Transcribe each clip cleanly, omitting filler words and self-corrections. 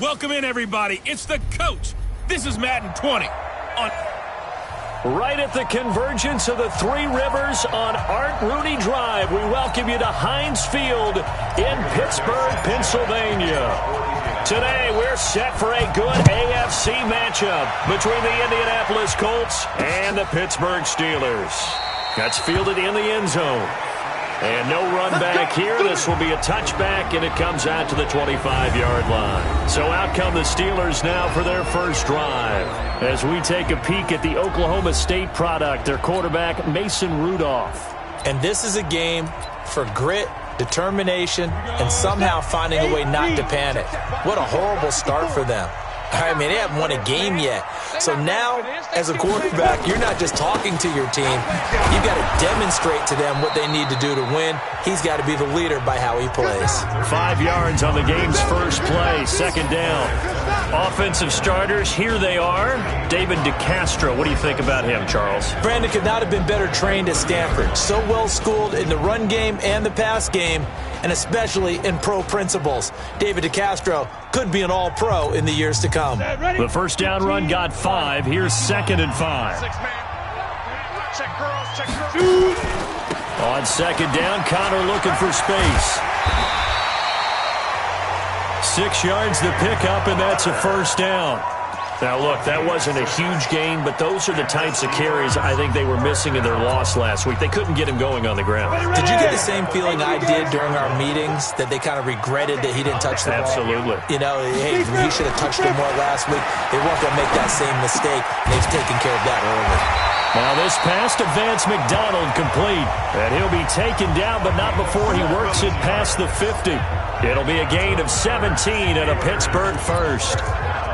Welcome in, everybody. It's the coach. This is Madden 20. Right at the convergence of the Three Rivers on Art Rooney Drive, we welcome you to Heinz Field in Pittsburgh, Pennsylvania. Today, we're set for a good AFC matchup between the Indianapolis Colts and the Pittsburgh Steelers. That's fielded in the end zone. And no run back here. This will be a touchback, and it comes out to the 25-yard line. So out come the Steelers now for their first drive. As we take a peek at the Oklahoma State product, their quarterback, Mason Rudolph. And this is a game for grit, determination, and somehow finding a way not to panic. What a horrible start for them. I mean, they haven't won a game yet. So now, as a quarterback, you're not just talking to your team. You've got to demonstrate to them what they need to do to win. He's got to be the leader by how he plays. 5 yards on the game's first play, second down. Offensive starters, here they are. David DeCastro, what do you think about him, Charles? Brandon could not have been better trained at Stanford. So well schooled in the run game and the pass game, and especially in pro principles. David DeCastro could be an all-pro in the years to come. The first down run got 5. Here's 2nd and 5. On second down, Connor looking for space. 6 yards the pickup, and that's a first down. Now, look, that wasn't a huge gain, but those are the types of carries I think they were missing in their loss last week. They couldn't get him going on the ground. Did you get the same feeling I did during our meetings, that they kind of regretted that he didn't touch the ball? Absolutely. You know, hey, he should have touched it more last week. They weren't going to make that same mistake, and they've taken care of that early. Now this pass to Vance McDonald complete. And he'll be taken down, but not before he works it past the 50. It'll be a gain of 17 and a Pittsburgh first.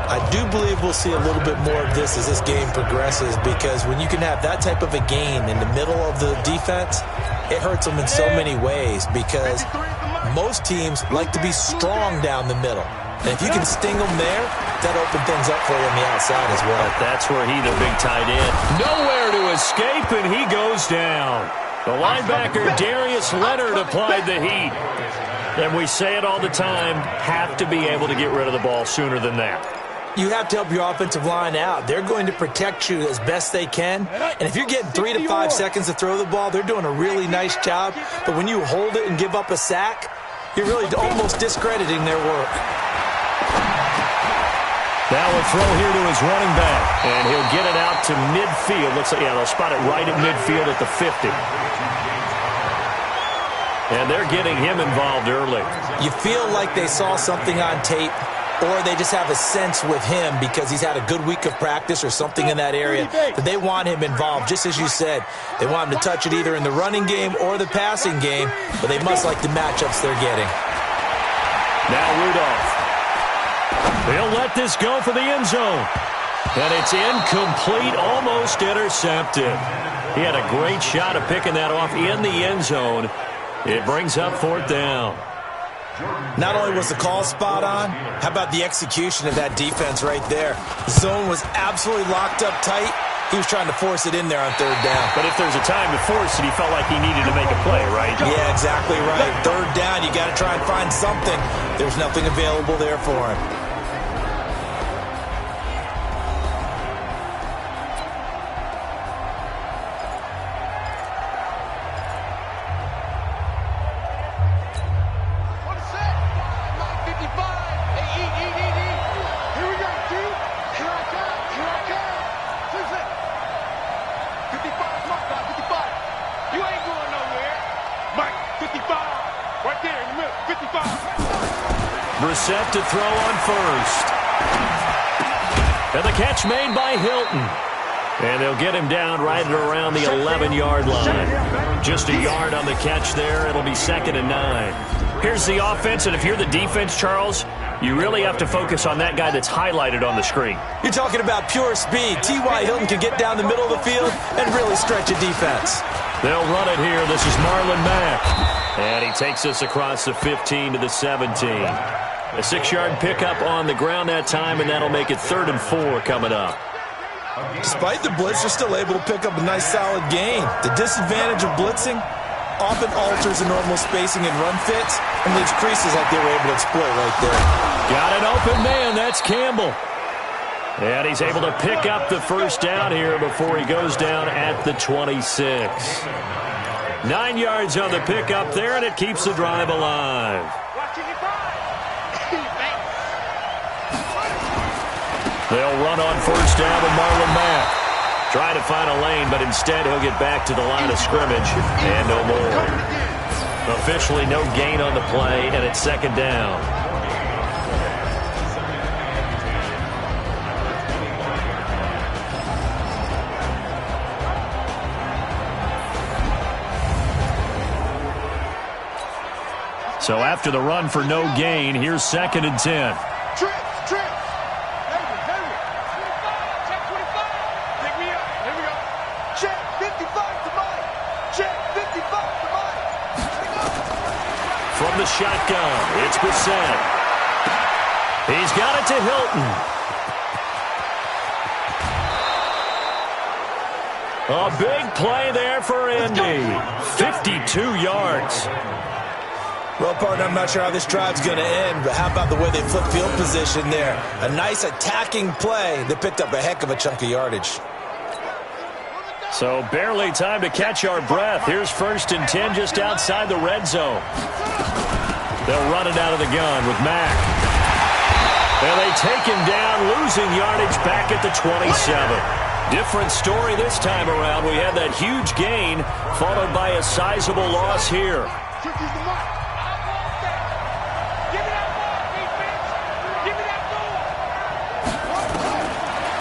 I do believe we'll see a little bit more of this as this game progresses, because when you can have that type of a gain in the middle of the defense, it hurts them in so many ways, because most teams like to be strong down the middle. And if you can sting them there, that opens things up for you on the outside as well. That's where the big tight end. Nowhere to escape, and he goes down. The linebacker, Darius Leonard, applied the heat. And we say it all the time, have to be able to get rid of the ball sooner than that. You have to help your offensive line out. They're going to protect you as best they can. And if you're getting 3 to 5 seconds to throw the ball, they're doing a really nice job. But when you hold it and give up a sack, you're really almost discrediting their work. Now a throw here to his running back. And he'll get it out to midfield. Looks like, they'll spot it right at midfield at the 50. And they're getting him involved early. You feel like they saw something on tape, or they just have a sense with him because he's had a good week of practice or something in that area, that they want him involved. Just as you said, they want him to touch it either in the running game or the passing game, but they must like the matchups they're getting. Now Rudolph. They'll let this go for the end zone. And it's incomplete, almost intercepted. He had a great shot of picking that off in the end zone. It brings up 4th down. Not only was the call spot on, how about the execution of that defense right there? The zone was absolutely locked up tight. He was trying to force it in there on 3rd down. But if there's a time to force it, he felt like he needed to make a play, right? Yeah, exactly right. 3rd down, you got to try and find something. There's nothing available there for him. Brissett to throw on first. And the catch made by Hilton. And they'll get him down right at around the 11-yard line. Just a yard on the catch there. It'll be 2nd and 9. Here's the offense, and if you're the defense, Charles, you really have to focus on that guy that's highlighted on the screen. You're talking about pure speed. T.Y. Hilton can get down the middle of the field and really stretch a defense. They'll run it here. This is Marlon Mack. And he takes us across the 15 to the 17. A 6-yard pickup on the ground that time, and that'll make it 3rd and 4 coming up. Despite the blitz, they're still able to pick up a nice solid gain. The disadvantage of blitzing often alters the normal spacing and run fits and leaves creases like they were able to exploit right there. Got an open man. That's Campbell. And he's able to pick up the first down here before he goes down at the 26. 9 yards on the pickup there, and it keeps the drive alive. They'll run on first down with Marlon Mack. Trying to find a lane, but instead he'll get back to the line of scrimmage and no more. Officially no gain on the play, and it's second down. So after the run for no gain, here's 2nd and 10. From the shotgun, it's Brissett. He's got it to Hilton. A big play there for Indy. 52 yards. Well, partner, I'm not sure how this drive's going to end, but how about the way they flip field position there? A nice attacking play that picked up a heck of a chunk of yardage. So barely time to catch our breath. Here's 1st and 10 just outside the red zone. They'll run it out of the gun with Mack. And they take him down, losing yardage back at the 27. Different story this time around. We had that huge gain followed by a sizable loss here.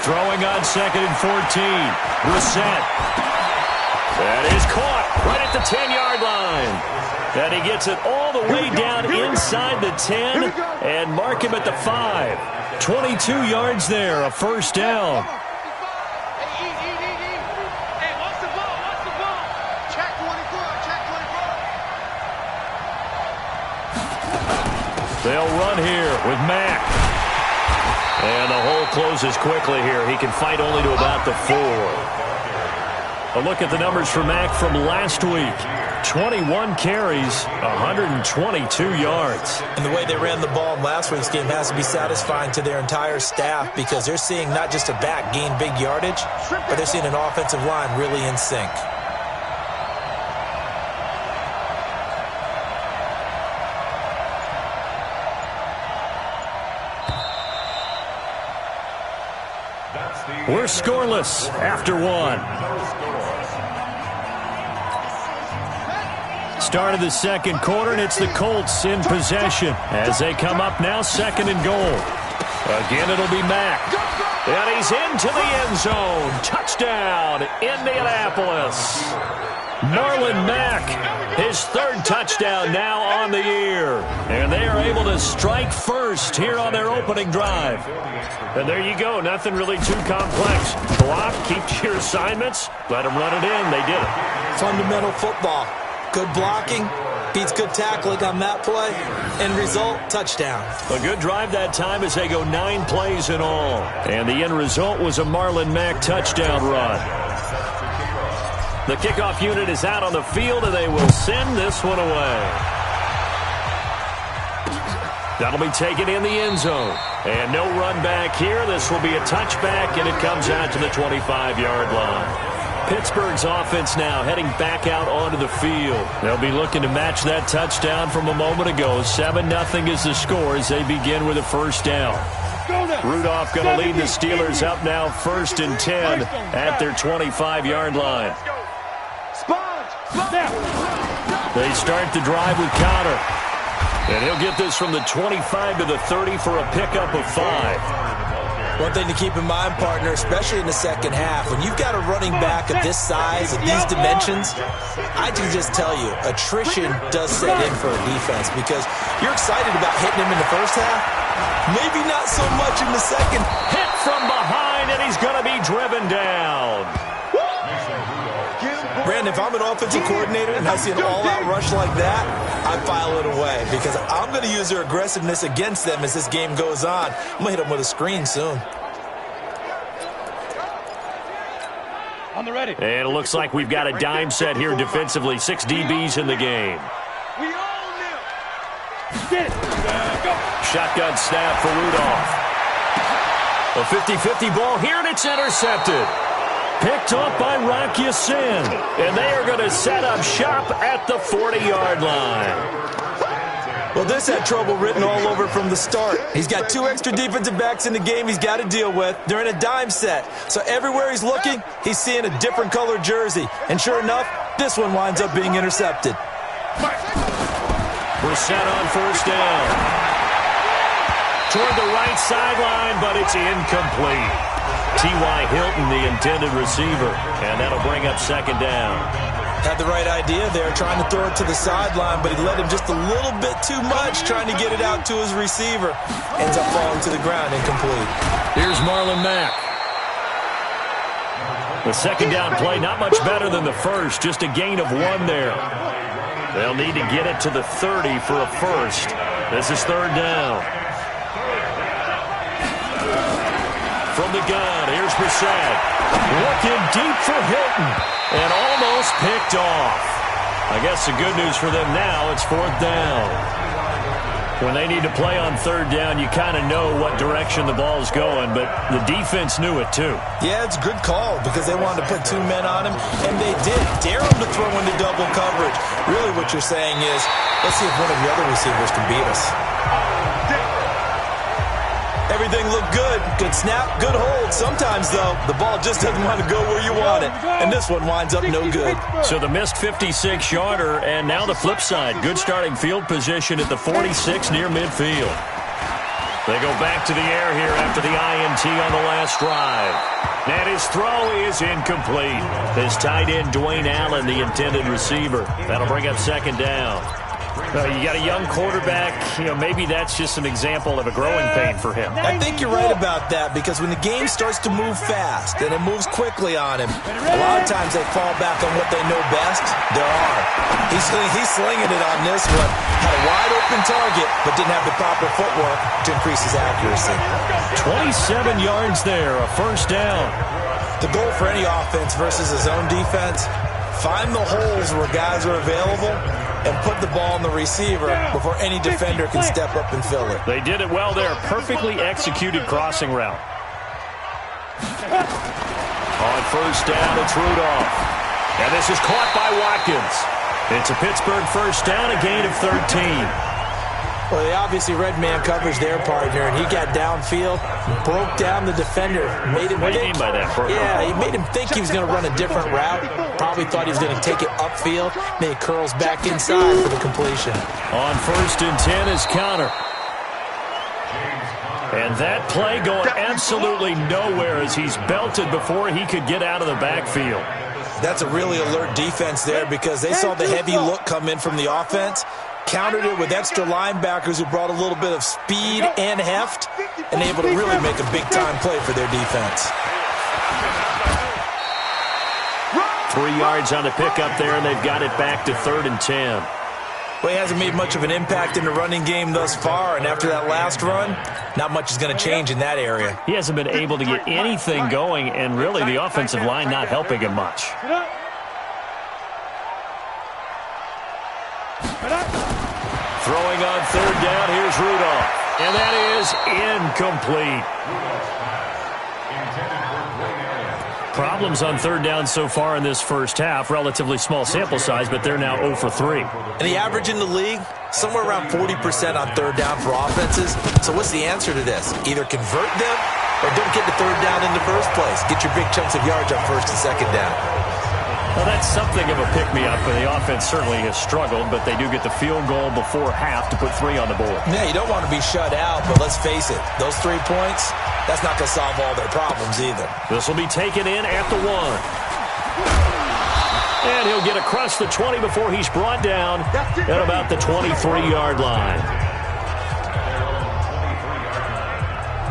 Throwing on 2nd and 14. Brissett. That is caught right at the 10-yard line. And he gets it all the way down inside the 10 and mark him at the 5. 22 yards there, a first down. They'll run here with Mack. And the hole closes quickly here. He can fight only to about the 4. A look at the numbers for Mack from last week. 21 carries, 122 yards. And the way they ran the ball in last week's game has to be satisfying to their entire staff because they're seeing not just a back gain big yardage, but they're seeing an offensive line really in sync. We're scoreless after 1. Start of the second quarter, and it's the Colts in possession as they come up now 2nd and goal. Again, it'll be Mack. And he's into the end zone. Touchdown, Indianapolis. Marlon Mack, his 3rd touchdown now on the year. And they are able to strike first here on their opening drive. And there you go, nothing really too complex. Block, keep to your assignments, let them run it in. They did it. Fundamental football. Good blocking, beats good tackling on that play. End result, touchdown. A good drive that time as they go 9 plays in all. And the end result was a Marlon Mack touchdown run. The kickoff unit is out on the field, and they will send this one away. That'll be taken in the end zone. And no run back here. This will be a touchback, and it comes out to the 25-yard line. Pittsburgh's offense now heading back out onto the field. They'll be looking to match that touchdown from a moment ago. 7-0 is the score as they begin with a first down. Rudolph going to lead the Steelers up now 1st and 10 at their 25-yard line. They start the drive with Connor. And he'll get this from the 25 to the 30 for a pickup of 5. One thing to keep in mind, partner, especially in the second half, when you've got a running back of this size, of these dimensions, I can just tell you, attrition does set in for a defense because you're excited about hitting him in the first half. Maybe not so much in the second. Hit from behind, and he's going to be driven down. Brandon, if I'm an offensive coordinator and I see an all-out rush like that, I file it away because I'm going to use their aggressiveness against them as this game goes on. I'm going to hit them with a screen soon. On the ready. And it looks like we've got a dime set here defensively. 6 DBs in the game. We all knew. Get it. Shotgun snap for Rudolph. A 50-50 ball here, and it's intercepted. Picked off by Rock Ya-Sin. And they are going to set up shop at the 40-yard line. Well, this had trouble written all over from the start. He's got 2 extra defensive backs in the game he's got to deal with. They're in a dime set. So everywhere he's looking, he's seeing a different colored jersey. And sure enough, this one winds up being intercepted. We're set on first down. Toward the right sideline, but it's incomplete. T.Y. Hilton, the intended receiver. And that'll bring up second down. Had the right idea there, trying to throw it to the sideline, but he let him just a little bit too much, trying to get it out to his receiver. Ends up falling to the ground, incomplete. Here's Marlon Mack. The second down play, not much better than the first, just a gain of 1 there. They'll need to get it to the 30 for a first. This is third down. From the gun, here's Brissett. Looking deep for Hilton. And almost picked off. I guess the good news for them now, it's fourth down. When they need to play on third down, you kind of know what direction the ball's going, but the defense knew it too. Yeah, it's a good call because they wanted to put 2 men on him, and they did. Dare him to throw into double coverage. Really what you're saying is, let's see if one of the other receivers can beat us. Everything looked good. Good snap, good hold. Sometimes, though, the ball just doesn't want to go where you want it. And this one winds up no good. So the missed 56-yarder, and now the flip side. Good starting field position at the 46 near midfield. They go back to the air here after the INT on the last drive. And his throw is incomplete. His tight end, Dwayne Allen, the intended receiver. That'll bring up second down. You got a young quarterback, maybe that's just an example of a growing pain for him. I think you're right about that because when the game starts to move fast and it moves quickly on him, a lot of times they fall back on what they know best, their arm. He's slinging it on this one. Had a wide open target, but didn't have the proper footwork to increase his accuracy. 27 yards there, a first down. The goal for any offense versus his own defense, find the holes where guys are available and put the ball on the receiver before any defender can step up and fill it. They did it well there. Perfectly executed crossing route. On first down, it's Rudolph. And this is caught by Watkins. It's a Pittsburgh first down, a gain of 13. Well, they obviously red man coverage their partner, and he got downfield, broke down the defender, made him What do you mean by that? Yeah, he made him think he was going to run a different route. Probably thought he was going to take it upfield. Then he curls back inside for the completion. On first and 10 is counter. And that play going absolutely nowhere as he's belted before he could get out of the backfield. That's a really alert defense there because they saw the heavy look come in from the offense, countered it with extra linebackers who brought a little bit of speed and heft, and able to really make a big-time play for their defense. 3 yards on the pickup there, and they've got it back to third and 10. Well, he hasn't made much of an impact in the running game thus far, and after that last run, not much is going to change in that area. He hasn't been able to get anything going, and really the offensive line not helping him much. Throwing on third down, here's Rudolph. And that is incomplete. Problems on third down so far in this first half. Relatively small sample size, but they're now 0 for 3. And the average in the league, somewhere around 40% on third down for offenses. So what's the answer to this? Either convert them or don't get the third down in the first place. Get your big chunks of yards on first and second down. Well, that's something of a pick-me-up, and the offense certainly has struggled, but they do get the field goal before half to put 3 on the board. Yeah, you don't want to be shut out, but let's face it, those 3 points, that's not going to solve all their problems either. This will be taken in at the 1. And he'll get across the 20 before he's brought down at about the 23-yard line.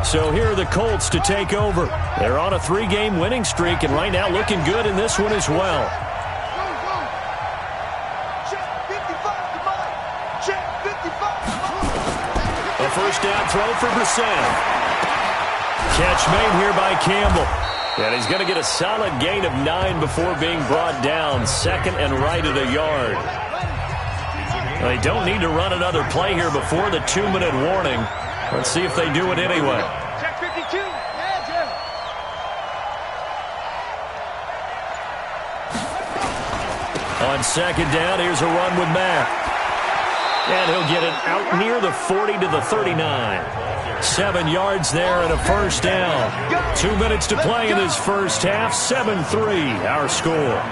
So here are the Colts to take over. They're on a 3-game winning streak, and right now looking good in this one as well. A first down throw for Brissett. Catch made here by Campbell. And he's going to get a solid gain of 9 before being brought down. Second and right at a yard. They don't need to run another play here before the 2-minute warning. Let's see if they do it anyway. Check 52. On second down, here's a run with Mack. And he'll get it out near the 40 to the 39. 7 yards there and a first down. 2 minutes to play in this first half. 7-3 our score.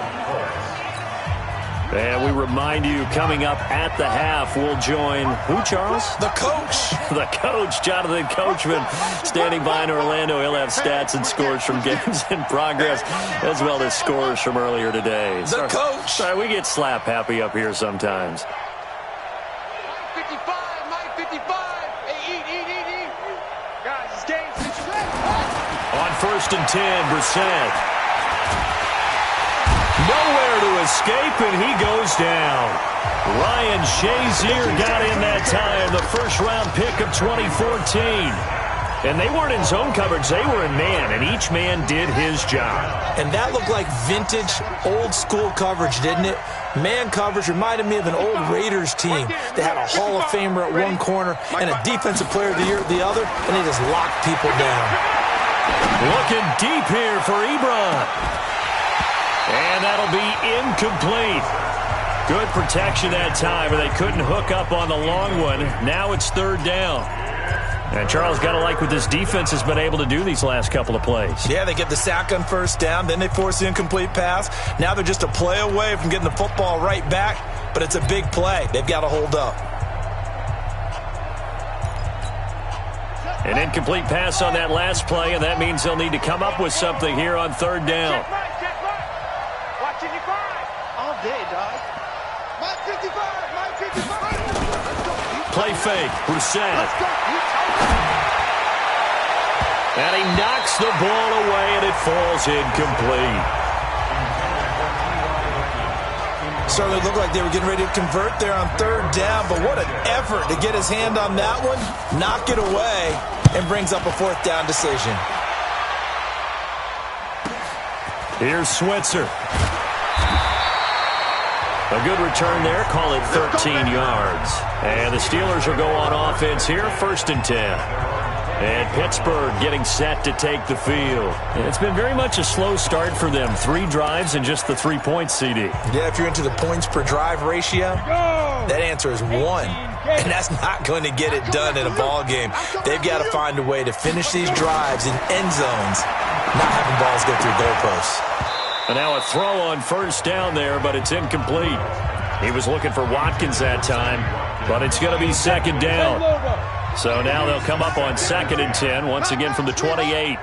And we remind you, coming up at the half, we'll join who, Charles? The coach. The coach, Jonathan Coachman, standing by in Orlando. He'll have stats and scores from games in progress, as well as scores from earlier today. The coach. Sorry, we get slap happy up here sometimes. 55, Mike 55. Hey, eat. Guys, this game's On 1st and 10, Brissett. Nowhere to escape, and he goes down. Ryan Shazier got in that time, the first-round pick of 2014. And they weren't in zone coverage. They were in man, and each man did his job. And that looked like vintage, old-school coverage, didn't it? Man coverage reminded me of an old Raiders team. They had a Hall of Famer at one corner and a Defensive Player of the Year at the other, and they just locked people down. Looking deep here for Ebron. And that'll be incomplete. Good protection that time, but they couldn't hook up on the long one. Now it's 3rd down. And Charles, got to like what this defense has been able to do these last couple of plays. Yeah, they get the sack on 1st down, then they force the incomplete pass. Now they're just a play away from getting the football right back, but it's a big play. They've got to hold up. An incomplete pass on that last play, and that means they'll need to come up with something here on 3rd down. all day, dog. My 55, my 55. Play fake, Brissett. And he knocks the ball away, and it falls incomplete. Certainly looked like they were getting ready to convert there on 3rd down, but what an effort to get his hand on that one, knock it away, and brings up a 4th down decision. Here's Switzer. A good return there, call it 13 yards. And the Steelers will go on offense here, 1st and 10. And Pittsburgh getting set to take the field. It's been very much a slow start for them. 3 drives and just the 3 points, CD. Yeah, if you're into the points per drive ratio, that answer is 1. And that's not going to get it done in a ball game. They've got to find a way to finish these drives in end zones, not having balls go through goalposts. And now a throw on 1st down there, but it's incomplete. He was looking for Watkins that time, but it's going to be 2nd down. So now they'll come up on 2nd and 10, once again from the 28.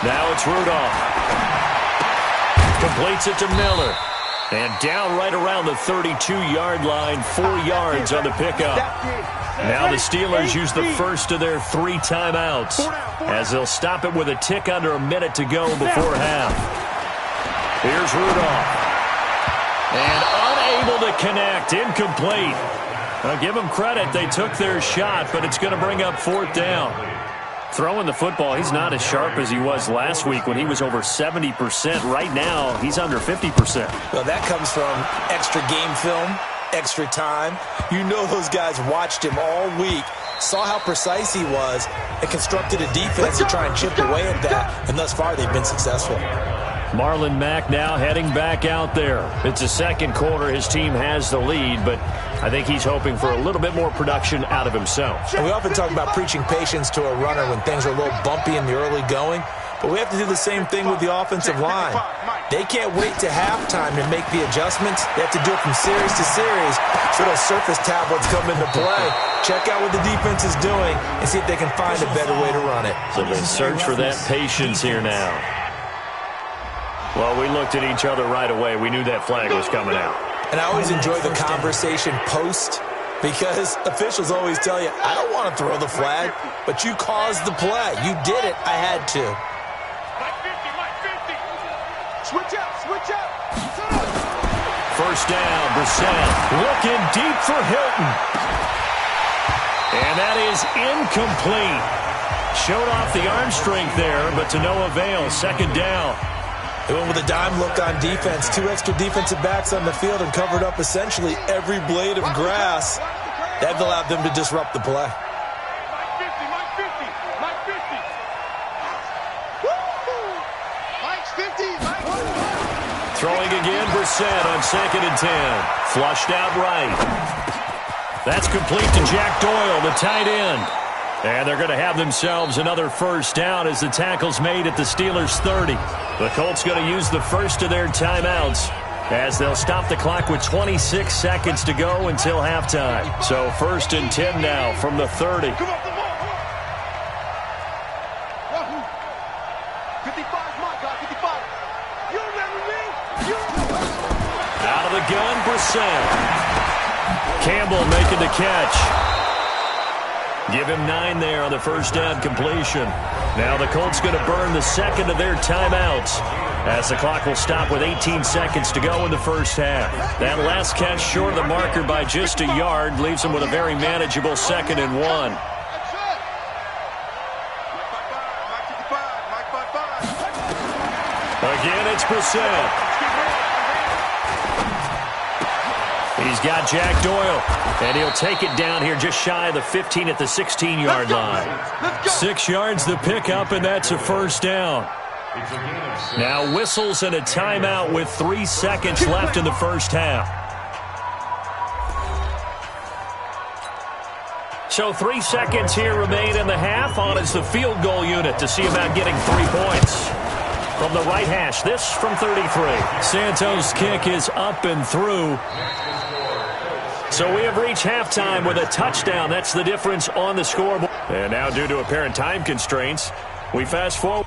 Now it's Rudolph. Completes it to Miller. And down right around the 32-yard line, 4 yards on the pickup. Now the Steelers use the first of their 3 timeouts, as they'll stop it with a tick under a minute to go before half. Here's Rudolph. And unable to connect, incomplete. I'll give them credit. They took their shot, but it's going to bring up 4th down. Throwing the football, he's not as sharp as he was last week when he was over 70%. Right now, he's under 50%. Well, that comes from extra game film, extra time. You know those guys watched him all week, saw how precise he was, and constructed a defense to try and chip away at that. And thus far, they've been successful. Marlon Mack now heading back out there. It's the 2nd quarter. His team has the lead, but I think he's hoping for a little bit more production out of himself. And we often talk about preaching patience to a runner when things are a little bumpy in the early going, but we have to do the same thing with the offensive line. They can't wait to halftime to make the adjustments. They have to do it from series to series, so those surface tablets come into play. Check out what the defense is doing and see if they can find a better way to run it. So they search for that patience here now. Well, we looked at each other right away. We knew that flag was coming out. And I always enjoy the conversation post, because officials always tell you, I don't want to throw the flag, but you caused the play. You did it. I had to. Switch up. 1st down, Brissett looking deep for Hilton. And that is incomplete. Showed off the arm strength there, but to no avail. 2nd down. They went with a dime look on defense. 2 extra defensive backs on the field and covered up essentially every blade of grass. That allowed them to disrupt the play. Throwing again, Brissett on 2nd and 10. Flushed out right. That's complete to Jack Doyle, the tight end. And they're going to have themselves another first down as the tackle's made at the Steelers' 30. The Colts going to use the first of their timeouts as they'll stop the clock with 26 seconds to go until halftime. So 1st and 10 now from the 30. 55, my God, 55. You remember me? Out of the gun, Brissett. Campbell making the catch. Give him 9 there on the first down completion. Now the Colts going to burn the second of their timeouts as the clock will stop with 18 seconds to go in the first half. That last catch short of the marker by just a yard leaves them with a very manageable 2nd and 1. Again, it's Brissett. He's got Jack Doyle, and he'll take it down here just shy of the 15 at the 16-yard line. 6 yards the pickup, and that's a first down. Now whistles and a timeout with 3 seconds left in the first half. So 3 seconds here remain in the half. On is the field goal unit to see about getting 3 points. From the right hash, this from 33. Santos' kick is up and through. So we have reached halftime with a touchdown. That's the difference on the scoreboard. And now, due to apparent time constraints, we fast forward.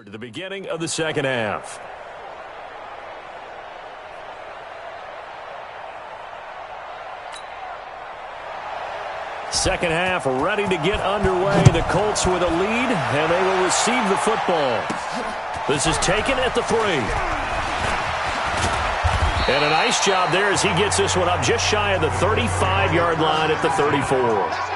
To the beginning of the second half. Second half ready to get underway. The Colts with a lead, and they will receive the football. This is taken at the 3. And a nice job there as he gets this one up just shy of the 35-yard line at the 34.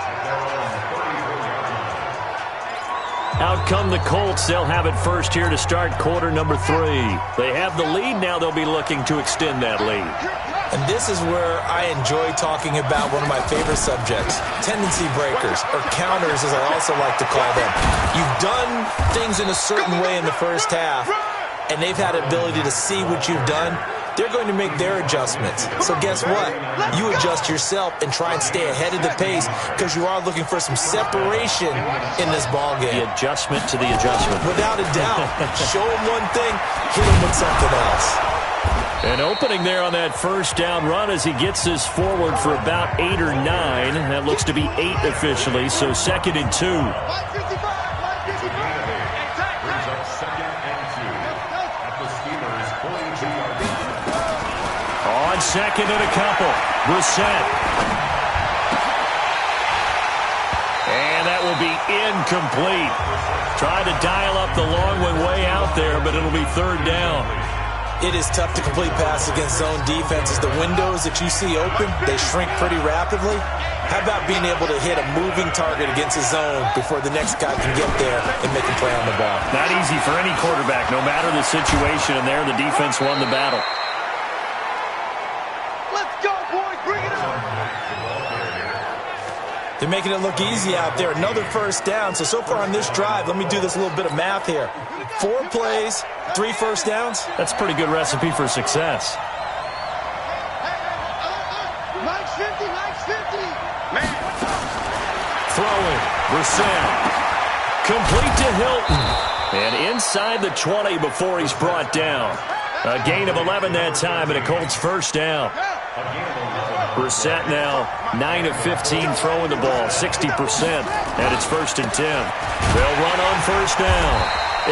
Out come the Colts. They'll have it first here to start quarter number 3. They have the lead. Now they'll be looking to extend that lead. And this is where I enjoy talking about one of my favorite subjects, tendency breakers, or counters as I also like to call them. You've done things in a certain way in the first half, and they've had the ability to see what you've done. They're going to make their adjustments. So guess what? You adjust yourself and try and stay ahead of the pace because you are looking for some separation in this ballgame. The adjustment to the adjustment. Without a doubt. Show them one thing, hit them with something else. An opening there on that first down run as he gets this forward for about 8 or 9. That looks to be 8 officially, so 2nd and 2. On 2nd and a couple, Brissett. will be incomplete. Tried to dial up the long one way out there, but it'll be third down. It is tough to complete pass against zone defenses. The windows that you see open, they shrink pretty rapidly. How about being able to hit a moving target against a zone before the next guy can get there and make a play on the ball? Not easy for any quarterback, no matter the situation, and there the defense won the battle. Let's go, boys. Bring it on. They're making it look easy out there. Another first down. So far on this drive, let me do this little bit of math here. 4 plays, 3 first downs. That's a pretty good recipe for success. Mike's 50, Mike's 50. Man. Throwing, Brissett. Complete to Hilton. And inside the 20 before he's brought down. A gain of 11 that time and a Colts first down. Brissett now 9 of 15 throwing the ball, 60%, and it's 1st and 10. They'll run on first down.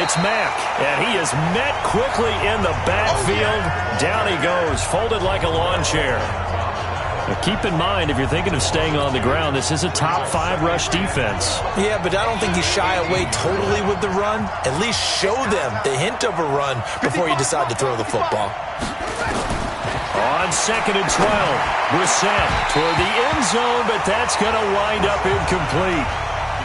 It's Mack, and he is met quickly in the backfield. Down he goes, folded like a lawn chair. Now keep in mind, if you're thinking of staying on the ground, this is a top 5 rush defense. Yeah, but I don't think you shy away totally with the run. At least show them the hint of a run before you decide to throw the football. On 2nd and 12, Brissett toward the end zone, but that's going to wind up incomplete.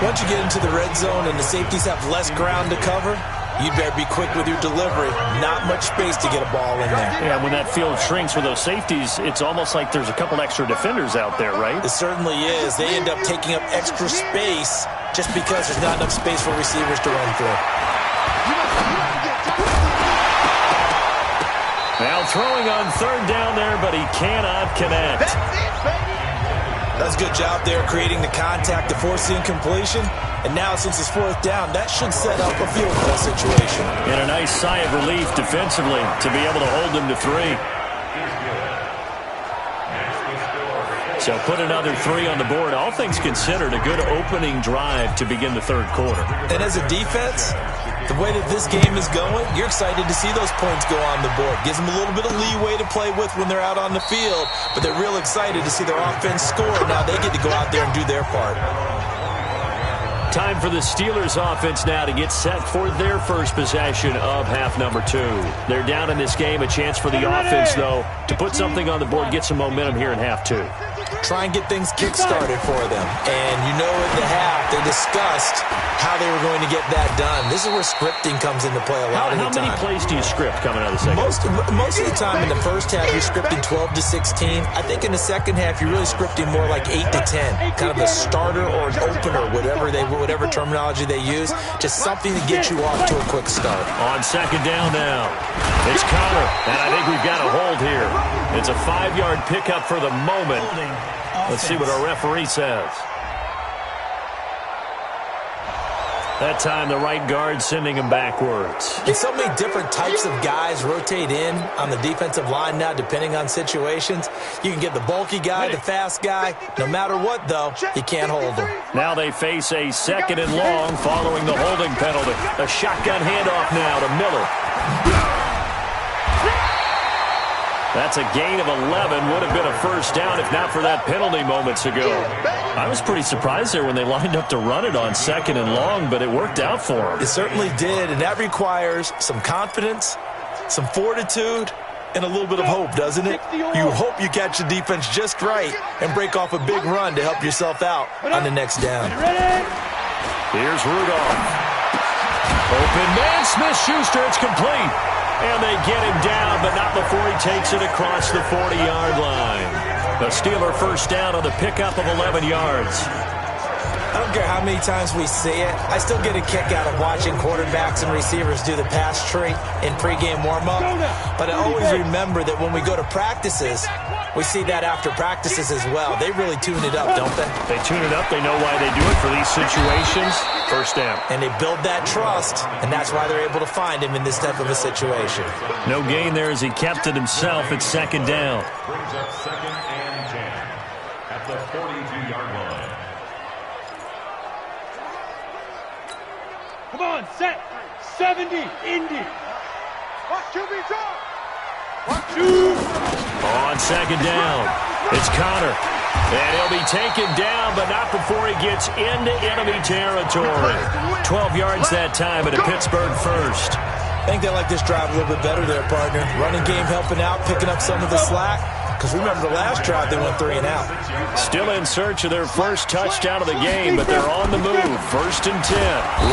Once you get into the red zone and the safeties have less ground to cover, you'd better be quick with your delivery. Not much space to get a ball in there. Yeah, when that field shrinks with those safeties, it's almost like there's a couple extra defenders out there, right? It certainly is. They end up taking up extra space just because there's not enough space for receivers to run through. Now throwing on 3rd down there, but he cannot connect. That's a good job there creating the contact to force the incompletion. And now since it's 4th down, that should set up a field goal situation. And a nice sigh of relief defensively to be able to hold them to 3. So put another 3 on the board. All things considered, a good opening drive to begin the 3rd quarter. And as a defense, the way that this game is going, you're excited to see those points go on the board. Gives them a little bit of leeway to play with when they're out on the field, but they're real excited to see their offense score. Now they get to go out there and do their part. Time for the Steelers offense now to get set for their first possession of half number 2. They're down in this game. A chance for the offense, though, to put something on the board, get some momentum here in half 2. Try and get things kick-started for them. And you know in the half, they discussed how they were going to get that done. This is where scripting comes into play a lot of the time. How many plays do you script coming out of the second? Most of the time in the first half, you're scripting 12 to 16. I think in the second half, you're really scripting more like 8 to 10. Kind of a starter or an opener, whatever terminology they use. Just something to get you off to a quick start. On 2nd down now. It's Connor, and I think we've got a hold here. It's a 5-yard pickup for the moment. Let's see what our referee says. That time, the right guard sending him backwards. And so many different types of guys rotate in on the defensive line now, depending on situations. You can get the bulky guy, the fast guy. No matter what, though, you can't hold them. Now they face a 2nd and long following the holding penalty. A shotgun handoff now to Miller. That's a gain of 11. Would have been a first down if not for that penalty moments ago. I was pretty surprised there when they lined up to run it on 2nd and long, but it worked out for them. It certainly did, and that requires some confidence, some fortitude, and a little bit of hope, doesn't it? You hope you catch the defense just right and break off a big run to help yourself out on the next down. Here's Rudolph. Open man, Smith-Schuster, it's complete. And they get him down, but not before he takes it across the 40-yard line. The Steeler first down on the pickup of 11 yards. I don't care how many times we see it. I still get a kick out of watching quarterbacks and receivers do the pass tree in pregame warm-up. But I always remember that when we go to practices, we see that after practices as well. They really tune it up, don't they? They tune it up. They know why they do it for these situations. First down. And they build that trust, and that's why they're able to find him in this type of a situation. No gain there as he kept it himself at 2nd down. Brings up 2nd and 10 at the 42-yard line. Come on, set. 70, Indy. Watch QB drop. Watch you. On second down, it's Connor. And he'll be taken down, but not before he gets into enemy territory. 12 yards that time and a Pittsburgh first. I think they like this drive a little bit better there, partner. Running game helping out, picking up some of the slack. Because remember the last drive, they went 3 and out. Still in search of their first touchdown of the game, but they're on the move. 1st and 10.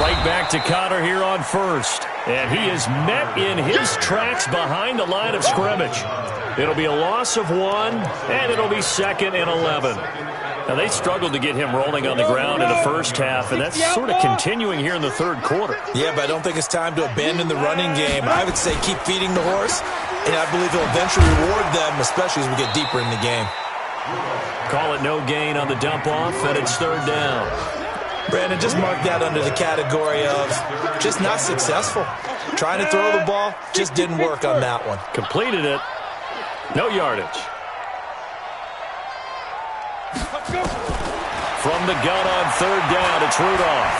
Right back to Connor here on first. And he is met in his tracks behind the line of scrimmage. It'll be a loss of 1, and it'll be 2nd and 11. Now, they struggled to get him rolling on the ground in the first half, and that's sort of continuing here in the third quarter. Yeah, but I don't think it's time to abandon the running game. I would say keep feeding the horse, and I believe he'll eventually reward them, especially as we get deeper in the game. Call it no gain on the dump-off, and it's 3rd down. Brandon, just mark that under the category of just not successful. Trying to throw the ball, just didn't work on that one. Completed it. No yardage. From the gun on 3rd down, it's Rudolph.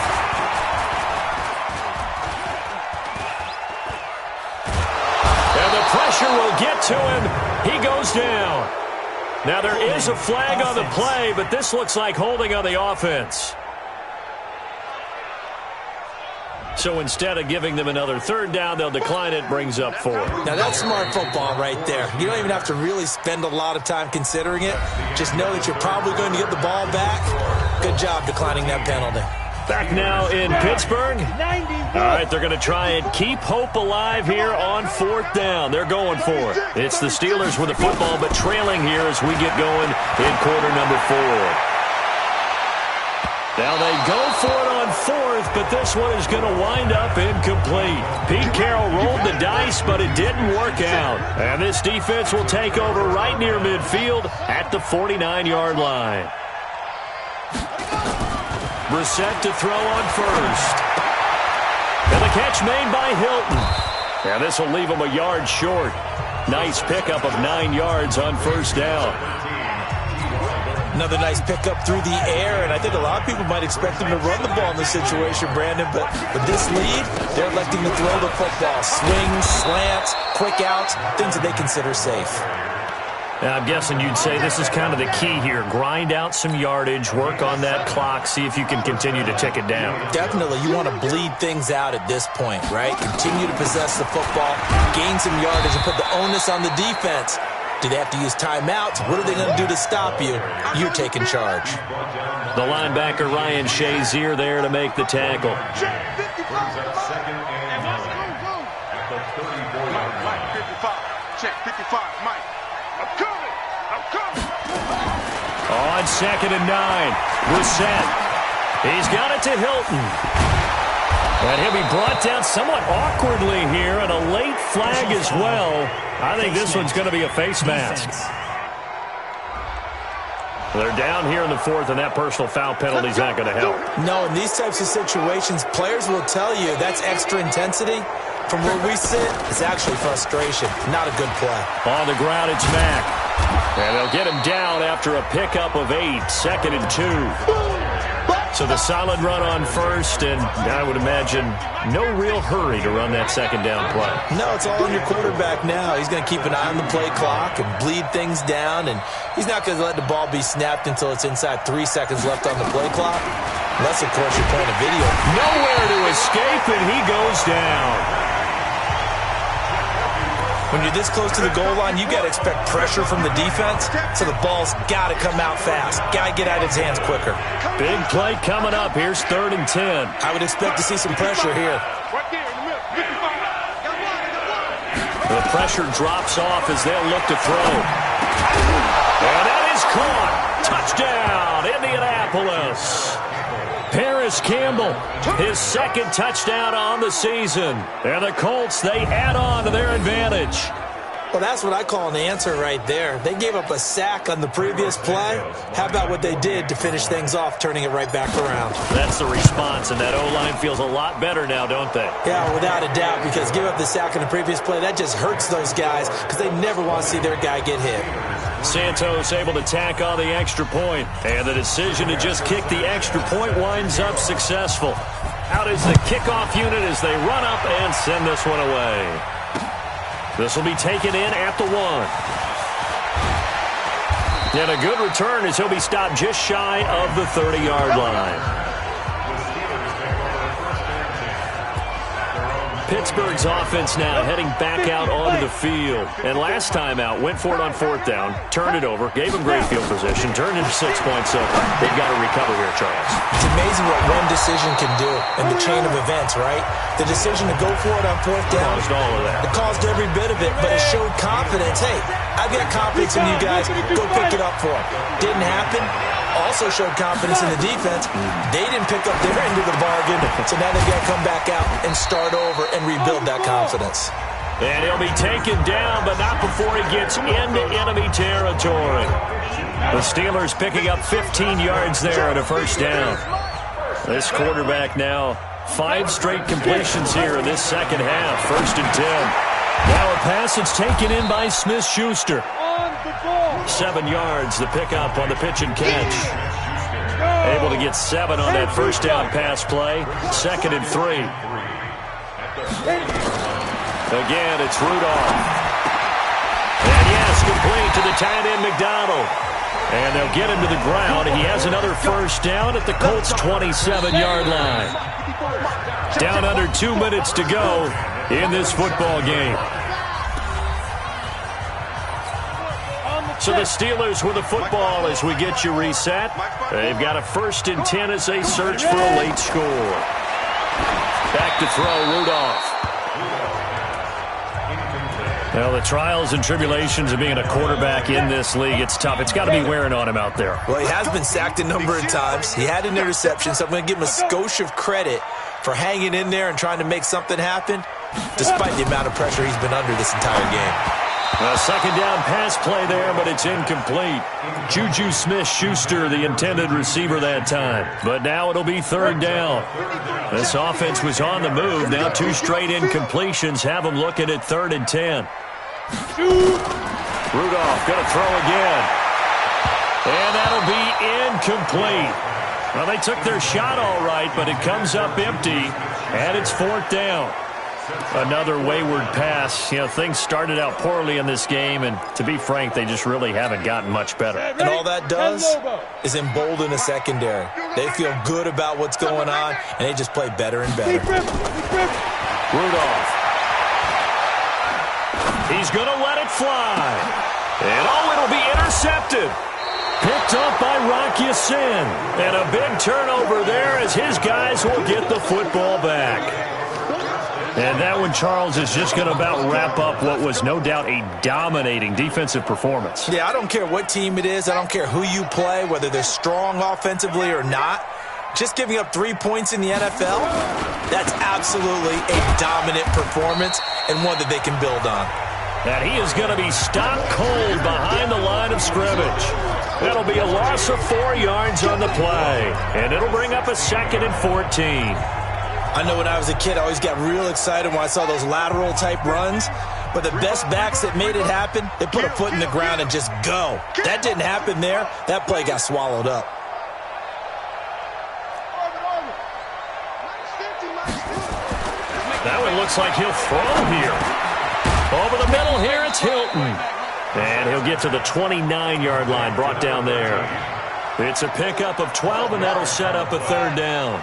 And the pressure will get to him. He goes down. Now there is a flag on the play, but this looks like holding on the offense. So instead of giving them another 3rd down, they'll decline it, brings up 4. Now that's smart football right there. You don't even have to really spend a lot of time considering it. Just know that you're probably going to get the ball back. Good job declining that penalty. Back now in Pittsburgh. All right, they're going to try and keep hope alive here on 4th down. They're going for it. It's the Steelers with the football, but trailing here as we get going in quarter number 4. Now they go for it on 4th, but this one is going to wind up incomplete. Pete Carroll rolled the dice, but it didn't work out. And this defense will take over right near midfield at the 49-yard line. Brissett to throw on 1st. And the catch made by Hilton. And this will leave him a yard short. Nice pickup of 9 yards on 1st down. Another nice pickup through the air, and I think a lot of people might expect them to run the ball in this situation, Brandon, but with this lead, they're electing to throw the football. Swings, slants, quick outs, things that they consider safe. Now, I'm guessing you'd say this is kind of the key here. Grind out some yardage, work on that clock, see if you can continue to tick it down. Definitely. You want to bleed things out at this point, right? Continue to possess the football, gain some yardage, and put the onus on the defense. Do they have to use timeouts? What are they going to do to stop you? You're taking charge. The linebacker, Ryan Shazier, there to make the tackle. Check 55, Mike. I'm coming. On 2nd and 9, Brissett. He's got it to Hilton. And he'll be brought down somewhat awkwardly here, and a late flag as well. I think this one's going to be a face mask. They're down here in the 4th, and that personal foul penalty is not going to help. No, in these types of situations, players will tell you that's extra intensity. From where we sit, it's actually frustration. Not a good play. On the ground, it's Mack. And they'll get him down after a pickup of 8, 2nd and 2. So the solid run on 1st, and I would imagine no real hurry to run that 2nd down play. No, it's all on your quarterback now. He's going to keep an eye on the play clock and bleed things down, and he's not going to let the ball be snapped until it's inside 3 seconds left on the play clock. Unless, of course, you're playing a video. Nowhere to escape, and he goes down. When you're this close to the goal line, you got to expect pressure from the defense, so the ball's got to come out fast. Got to get out of his hands quicker. Big play coming up. Here's 3rd and 10. I would expect to see some pressure here. The pressure drops off as they'll look to throw. And that is caught. Touchdown, Indianapolis. Paris Campbell, his 2nd touchdown on the season. And the Colts, they add on to their advantage. Well, that's what I call an answer right there. They gave up a sack on the previous play. How about what they did to finish things off, turning it right back around? That's the response, and that O-line feels a lot better now, don't they? Yeah, without a doubt, because give up the sack on the previous play, that just hurts those guys because they never want to see their guy get hit. Santos able to tack on the extra point, and the decision to just kick the extra point winds up successful. Out is the kickoff unit as they run up and send this one away. This will be taken in at the 1. And a good return as he'll be stopped just shy of the 30-yard line. Pittsburgh's offense now heading back out onto the field. And last time out, went for it on 4th down, turned it over, gave them great field position, turned into 6 points. So they've got to recover here, Charles. It's amazing what one decision can do in the chain of events, right? The decision to go for it on 4th down. Caused all of that. It caused every bit of it, but it showed confidence. Hey, I've got confidence in you guys. Go pick it up for them. Didn't happen. Also showed confidence in the defense. They didn't pick up their end of the bargain, so now they've got to come back out and start over and rebuild that confidence. And he'll be taken down, but not before he gets into enemy territory. The Steelers picking up 15 yards there at a 1st down. This quarterback now 5 straight completions here in this 2nd half. 1st and 10. Now a pass that's taken in by Smith-Schuster. 7 yards, the pickup on the pitch and catch. Able to get 7 on that 1st down pass play. 2nd and 3. Again, it's Rudolph. And yes, complete to the tight end McDonald. And they'll get him to the ground. He has another 1st down at the Colts' 27-yard line. Down under 2 minutes to go in this football game. So the Steelers with the football as we get you reset. They've got a 1st and 10 as they search for a late score. Back to throw, Rudolph. Well, the trials and tribulations of being a quarterback in this league, it's tough. It's got to be wearing on him out there. Well, he has been sacked a number of times. He had an interception, so I'm going to give him a skosh of credit for hanging in there and trying to make something happen, despite the amount of pressure he's been under this entire game. A 2nd down pass play there, but it's incomplete. Juju Smith-Schuster, the intended receiver that time. But now it'll be 3rd down. This offense was on the move. Now 2 straight incompletions have them looking at 3rd and 10. Rudolph going to throw again. And that'll be incomplete. Well, they took their shot all right, but it comes up empty, and it's 4th down. Another wayward pass. You know, things started out poorly in this game, and to be frank, they just really haven't gotten much better. And all that does is embolden the secondary. They feel good about what's going on, and they just play better and better. Rudolph. He's going to let it fly. And it'll be intercepted. Picked up by Rocky Sin. And a big turnover there as his guys will get the football back. And that one, Charles, is just going to about wrap up what was no doubt a dominating defensive performance. Yeah, I don't care what team it is. I don't care who you play, whether they're strong offensively or not. Just giving up 3 points in the NFL, that's absolutely a dominant performance and one that they can build on. And he is going to be stopped cold behind the line of scrimmage. That'll be a loss of 4 yards on the play. And it'll bring up a 2nd and 14. I know when I was a kid, I always got real excited when I saw those lateral-type runs. But the best backs that made it happen, they put a foot in the ground and just go. That didn't happen there. That play got swallowed up. That one looks like he'll throw here. Over the middle here, it's Hilton. And he'll get to the 29-yard line, brought down there. It's a pickup of 12, and that'll set up a 3rd down.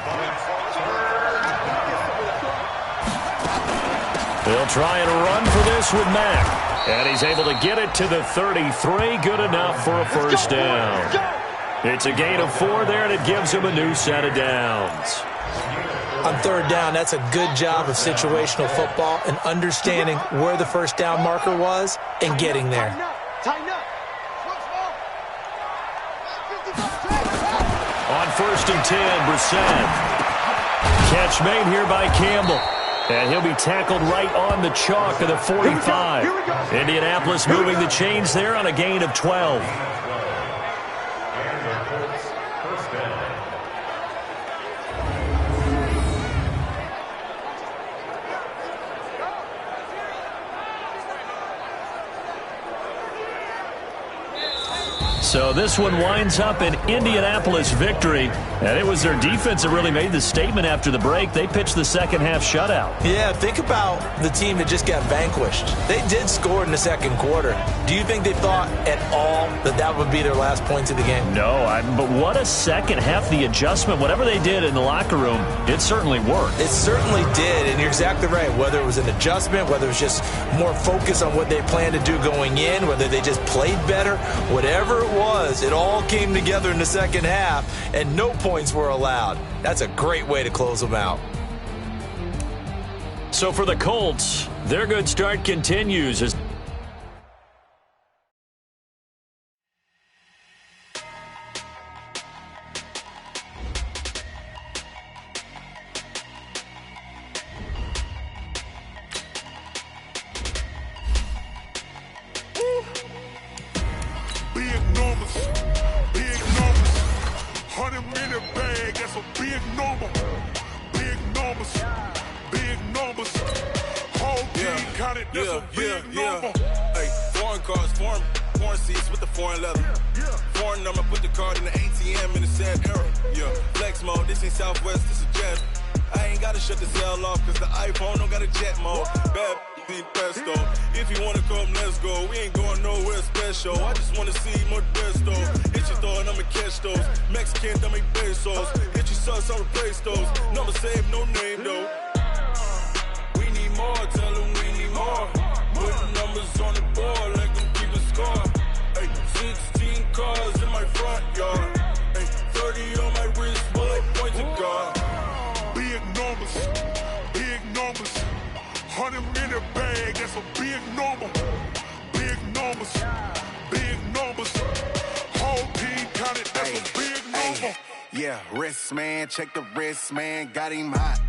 They'll try and run for this with Mack. And he's able to get it to the 33. Good enough for a 1st down. It's a gain of 4 there, and it gives him a new set of downs. On 3rd down, that's a good job of situational football and understanding where the 1st down marker was and getting there. On 1st and 10, Brissett. Catch made here by Campbell. And he'll be tackled right on the chalk of the 45. Indianapolis moving the chains there on a gain of 12. So this one winds up an Indianapolis victory, and it was their defense that really made the statement after the break. They pitched the second half shutout. Yeah, think about the team that just got vanquished. They did score in the second quarter. Do you think they thought at all that that would be their last points of the game? No, but what a second half. The adjustment, whatever they did in the locker room, it certainly worked. It certainly did, and you're exactly right. Whether it was an adjustment, whether it was just more focus on what they planned to do going in, whether they just played better, whatever it was, it all came together in the second half, and no points were allowed. That's a great way to close them out. So for the Colts, their good start continues as Hey, foreign cars, foreign seats with the foreign leather. Foreign number, put the card in the ATM in the sad era. Yeah, flex mode, this ain't Southwest, this is jet. I ain't gotta shut the cell off, cause the iPhone don't got a jet mode. Bad need pesto. If you wanna come, let's go. We ain't going nowhere special. I just wanna see more best though. Hit your throw and I'ma catch those. Mexican, I make pesos. Hit your sauce, I'll replace those. Number save, no name though. We need more, tell them we need more. Put numbers on the board, let them keep a score. Ay, 16 cars in my front yard. Ay, 30 on my wrist, bullet points of God. Big numbers, 100 in a bag, that's a big number. Big numbers, whole team counted, that's a big number. Yeah, wrist man, check the wrist man, got him hot.